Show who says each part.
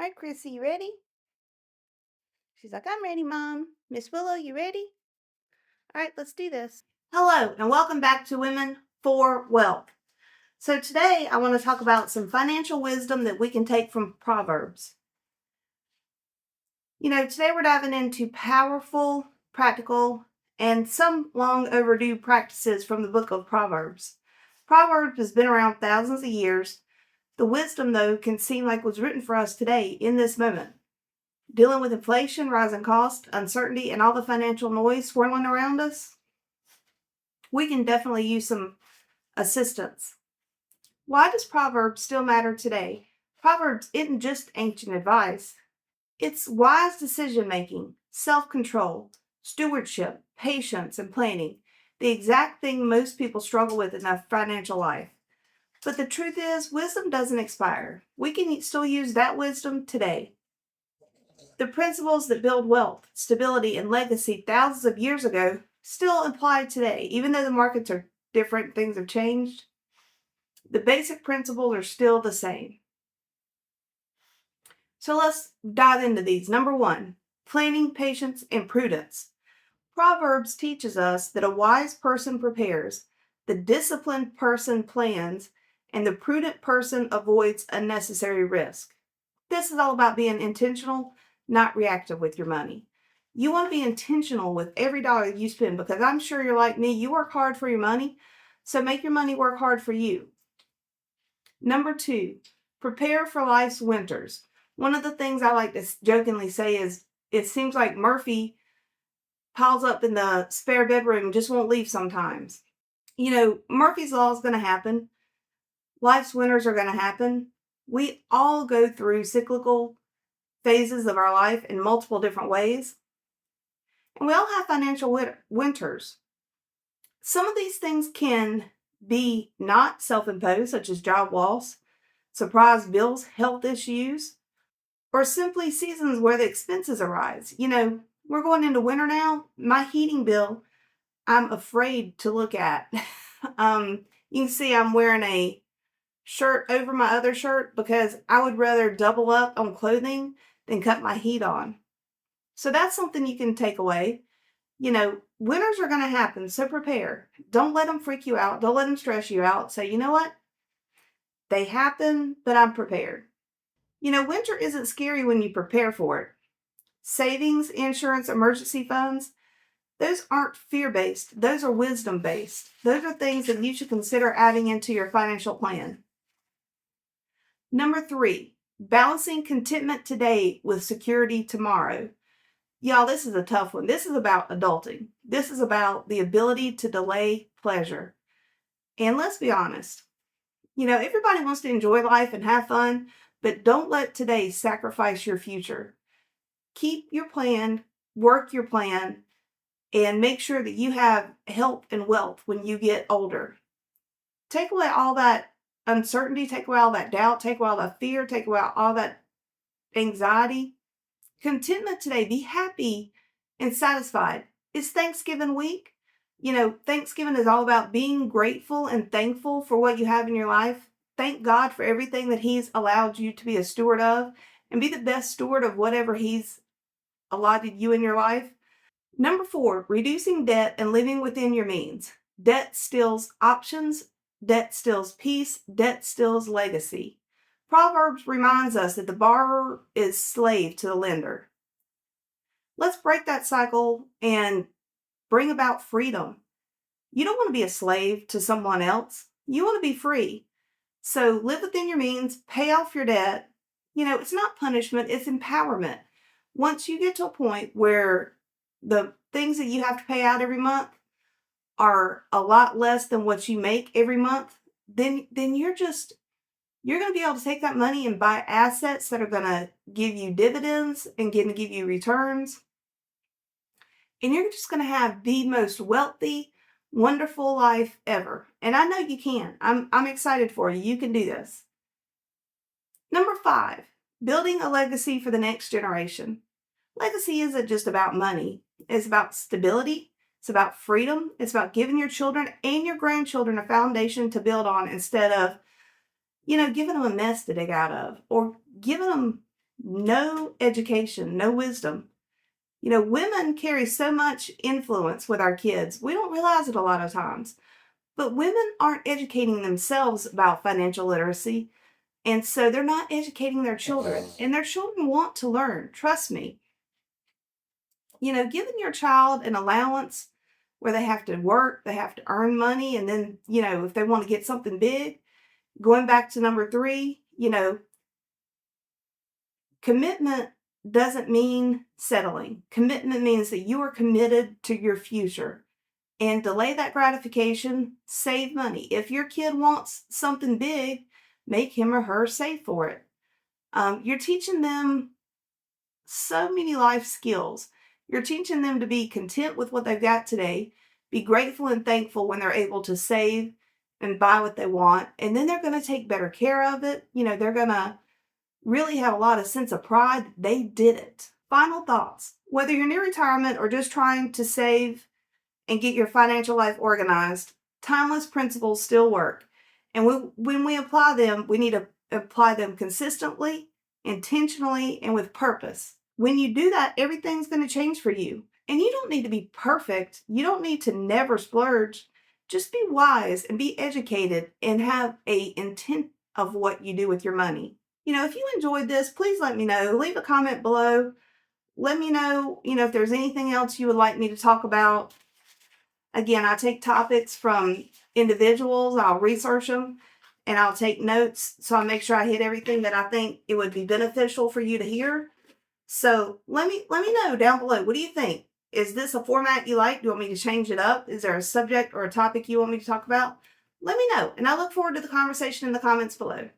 Speaker 1: All right, Chrissy, you ready? She's like, I'm ready, Mom. Miss Willow, you ready? All right, let's do this. Hello, and welcome back to Women for Wealth. So today I want to talk about some financial wisdom that we can take from Proverbs. Today we're diving into powerful, practical, and some long overdue practices from the Book of Proverbs. Proverbs has been around thousands of years. The wisdom, though, can seem like it was written for us today in this moment. Dealing with inflation, rising costs, uncertainty, and all the financial noise swirling around us, we can definitely use some assistance. Why does Proverbs still matter today? Proverbs isn't just ancient advice. It's wise decision making, self-control, stewardship, patience, and planning. The exact thing most people struggle with in their financial life. But the truth is, wisdom doesn't expire. We can still use that wisdom today. The principles that build wealth, stability, and legacy thousands of years ago still apply today. Even though the markets are different, things have changed, the basic principles are still the same. So let's dive into these. Number one, planning, patience, and prudence. Proverbs teaches us that a wise person prepares, the disciplined person plans, and the prudent person avoids unnecessary risk. This is all about being intentional, not reactive with your money. You want to be intentional with every dollar you spend because I'm sure you're like me. You work hard for your money, so make your money work hard for you. Number two, prepare for life's winters. One of the things I like to jokingly say is it seems like Murphy piles up in the spare bedroom and just won't leave sometimes. Murphy's Law is going to happen. Life's winters are going to happen. We all go through cyclical phases of our life in multiple different ways. And we all have financial winters. Some of these things can be not self-imposed, such as job loss, surprise bills, health issues, or simply seasons where the expenses arise. We're going into winter now. My heating bill, I'm afraid to look at. You can see I'm wearing a shirt over my other shirt because I would rather double up on clothing than cut my heat on. So that's something you can take away. Winters are going to happen, so prepare. Don't let them freak you out. Don't let them stress you out. Say, you know what? They happen, but I'm prepared. Winter isn't scary when you prepare for it. Savings, insurance, emergency funds, those aren't fear-based. Those are wisdom-based. Those are things that you should consider adding into your financial plan. Number three, balancing contentment today with security tomorrow. Y'all, this is a tough one. This is about adulting. This is about the ability to delay pleasure. And let's be honest, everybody wants to enjoy life and have fun, but don't let today sacrifice your future. Keep your plan, work your plan, and make sure that you have health and wealth when you get older. Take away all that uncertainty, take away all that doubt, take away all that fear, take away all that anxiety. Contentment today, be happy and satisfied. It's Thanksgiving week. Thanksgiving is all about being grateful and thankful for what you have in your life. Thank God for everything that He's allowed you to be a steward of, and be the best steward of whatever He's allotted you in your life. Number four, reducing debt and living within your means. Debt steals options, debt steals peace, debt steals legacy. Proverbs reminds us that the borrower is slave to the lender. Let's break that cycle and bring about freedom. You don't want to be a slave to someone else. You want to be free. So live within your means, pay off your debt. It's not punishment, it's empowerment. Once you get to a point where the things that you have to pay out every month are a lot less than what you make every month, then you're going to be able to take that money and buy assets that are going to give you dividends and going to give you returns. And you're just going to have the most wealthy, wonderful life ever. And I know you can. I'm excited for you. You can do this. Number five, building a legacy for the next generation. Legacy isn't just about money. It's about stability. It's about freedom. It's about giving your children and your grandchildren a foundation to build on instead of, giving them a mess to dig out of or giving them no education, no wisdom. Women carry so much influence with our kids. We don't realize it a lot of times. But women aren't educating themselves about financial literacy. And so they're not educating their children. And their children want to learn. Trust me. Giving your child an allowance where they have to work, they have to earn money, and then, if they want to get something big, going back to number three, commitment doesn't mean settling. Commitment means that you are committed to your future. And delay that gratification, save money. If your kid wants something big, make him or her save for it. You're teaching them so many life skills. You're teaching them to be content with what they've got today, be grateful and thankful when they're able to save and buy what they want. And then they're going to take better care of it. They're going to really have a lot of sense of pride. They did it. Final thoughts. Whether you're near retirement or just trying to save and get your financial life organized, timeless principles still work. And when we apply them, we need to apply them consistently, intentionally, and with purpose. When you do that, everything's going to change for you. And you don't need to be perfect. You don't need to never splurge. Just be wise and be educated and have a intent of what you do with your money. If you enjoyed this, please let me know. Leave a comment below. Let me know, if there's anything else you would like me to talk about. Again, I take topics from individuals, I'll research them, and I'll take notes so I make sure I hit everything that I think it would be beneficial for you to hear. So let me know down below. What do you think? Is this a format you like? Do you want me to change it up? Is there a subject or a topic you want me to talk about? Let me know, and I look forward to the conversation in the comments below.